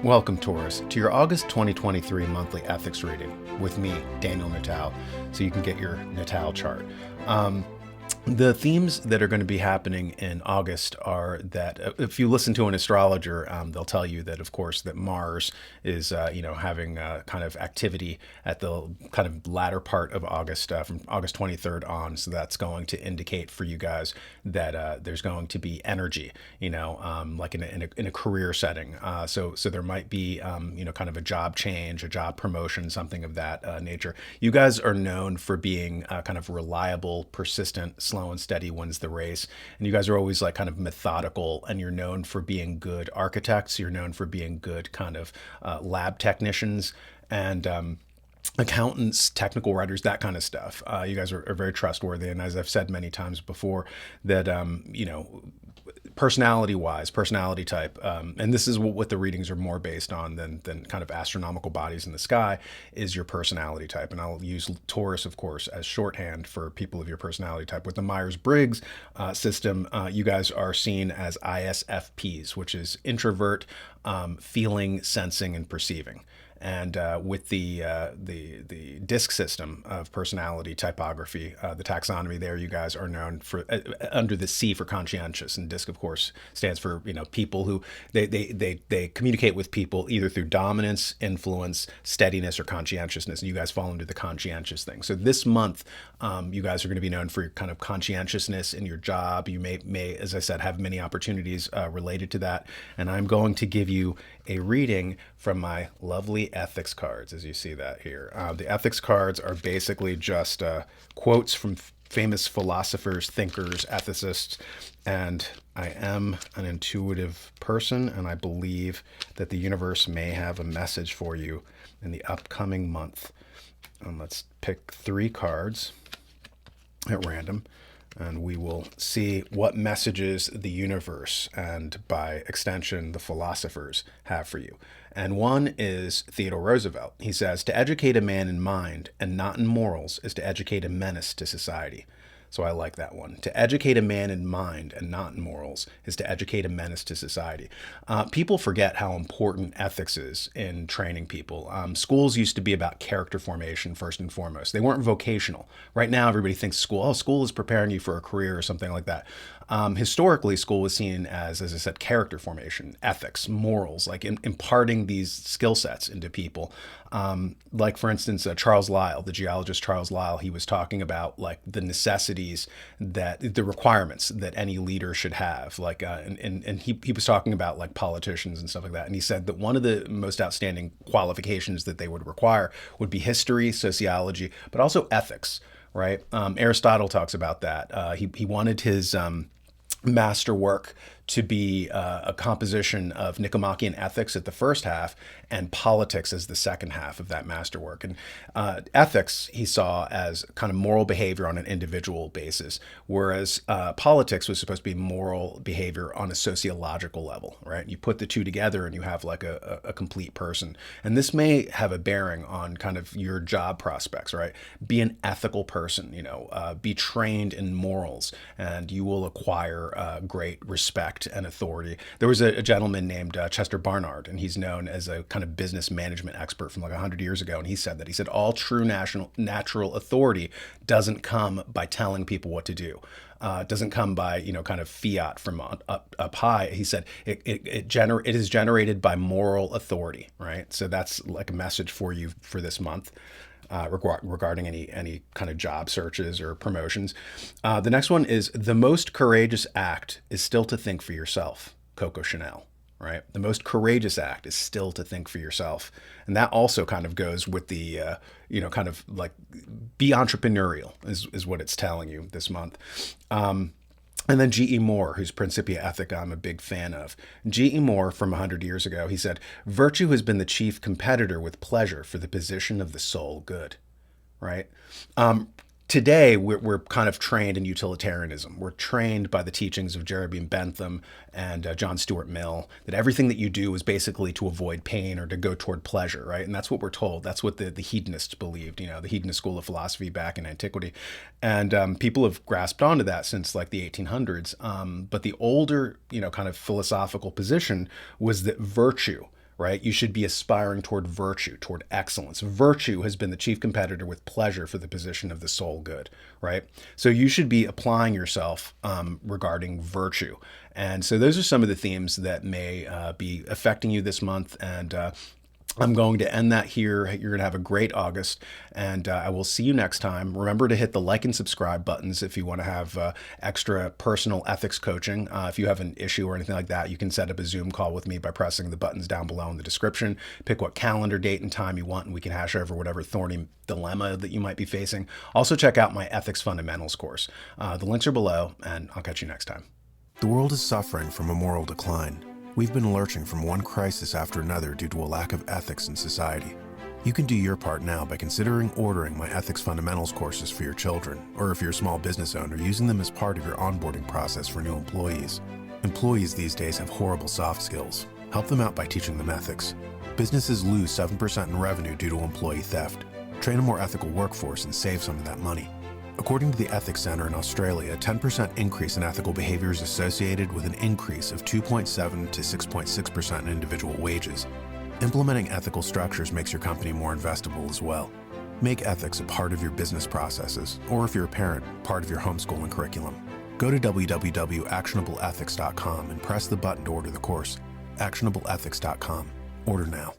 Welcome, Taurus, to your August 2023 monthly ethics reading with me, Daniel Natal, so you can get your Natal chart. The themes that are going to be happening in August are that if you listen to an astrologer, they'll tell you that, of course, that Mars is, having kind of activity at the kind of latter part of August, from August 23rd on. So that's going to indicate for you guys that there's going to be energy, like in a career setting. So there might be, kind of a job change, a job promotion, something of that nature. You guys are known for being kind of reliable, persistent, slow and steady wins the race. And you guys are always like kind of methodical, and you're known for being good architects. You're known for being good kind of lab technicians and accountants, technical writers, that kind of stuff. You guys are very trustworthy. And as I've said many times before, that, personality type, and this is what the readings are more based on than kind of astronomical bodies in the sky, is your personality type. And I'll use Taurus, of course, as shorthand for people of your personality type. With the Myers-Briggs system, you guys are seen as ISFPs, which is introvert, feeling, sensing, and perceiving. And with the DISC system of personality typography, the taxonomy there, you guys are known for under the C for conscientious, and DISC, of course, stands for people who they communicate with people either through dominance, influence, steadiness, or conscientiousness. And you guys fall into the conscientious thing. So this month, you guys are going to be known for your kind of conscientiousness in your job. You may, as I said, have many opportunities related to that. And I'm going to give you a reading from my lovely ethics cards, as you see that here. The ethics cards are basically just quotes from famous philosophers, thinkers, ethicists, and I am an intuitive person, and I believe that the universe may have a message for you in the upcoming month. And let's pick 3 cards at random, and we will see what messages the universe, and by extension, the philosophers, have for you. And one is Theodore Roosevelt. He says, "To educate a man in mind and not in morals is to educate a menace to society." So I like that one. To educate a man in mind and not in morals is to educate a menace to society. People forget how important ethics is in training people. Schools used to be about character formation first and foremost. They weren't vocational. Right now, everybody thinks school is preparing you for a career or something like that. Historically, school was seen as I said, character formation, ethics, morals, like imparting these skill sets into people. Like, for instance, Charles Lyell, the geologist Charles Lyell, he was talking about like the necessities, that the requirements that any leader should have. Like, and he was talking about like politicians and stuff like that. And he said that one of the most outstanding qualifications that they would require would be history, sociology, but also ethics. Right? Aristotle talks about that. He wanted his masterwork to be a composition of Nicomachean ethics at the first half and politics as the second half of that masterwork. And ethics he saw as kind of moral behavior on an individual basis, whereas politics was supposed to be moral behavior on a sociological level, right? You put the two together and you have like a complete person. And this may have a bearing on kind of your job prospects, right? Be an ethical person, be trained in morals, and you will acquire great respect and authority. There was a gentleman named Chester Barnard, and he's known as a kind of business management expert from like 100 years ago. And he said that. He said, all true natural authority doesn't come by telling people what to do. Doesn't come by, kind of fiat from up high. He said it is generated by moral authority, right? So that's like a message for you for this month. Regarding any kind of job searches or promotions. The next one is, the most courageous act is still to think for yourself. Coco Chanel, right? The most courageous act is still to think for yourself. And that also kind of goes with the, kind of like be entrepreneurial is what it's telling you this month. And then G.E. Moore, whose Principia Ethica I'm a big fan of. G.E. Moore, from 100 years ago, he said, "Virtue has been the chief competitor with pleasure for the position of the sole good," right? Today, we're kind of trained in utilitarianism. We're trained by the teachings of Jeremy Bentham and John Stuart Mill that everything that you do is basically to avoid pain or to go toward pleasure, right? And that's what we're told. That's what the hedonists believed, the hedonist school of philosophy back in antiquity. And people have grasped onto that since like the 1800s. But the older, kind of philosophical position was that virtue, right? You should be aspiring toward virtue, toward excellence. Virtue has been the chief competitor with pleasure for the position of the soul good, right? So you should be applying yourself regarding virtue. And so those are some of the themes that may be affecting you this month. And I'm going to end that here. You're going to have a great August, and I will see you next time. Remember to hit the like and subscribe buttons if you want to have extra personal ethics coaching. If you have an issue or anything like that, you can set up a Zoom call with me by pressing the buttons down below in the description. Pick what calendar date and time you want, and we can hash over whatever thorny dilemma that you might be facing. Also, check out my Ethics Fundamentals course. The links are below, and I'll catch you next time. The world is suffering from a moral decline. We've been lurching from one crisis after another due to a lack of ethics in society. You can do your part now by considering ordering my Ethics Fundamentals courses for your children, or if you're a small business owner, using them as part of your onboarding process for new employees. Employees these days have horrible soft skills. Help them out by teaching them ethics. Businesses lose 7% in revenue due to employee theft. Train a more ethical workforce and save some of that money. According to the Ethics Center in Australia, a 10% increase in ethical behavior is associated with an increase of 2.7 to 6.6% in individual wages. Implementing ethical structures makes your company more investable as well. Make ethics a part of your business processes, or if you're a parent, part of your homeschooling curriculum. Go to www.actionableethics.com and press the button to order the course. Actionableethics.com. Order now.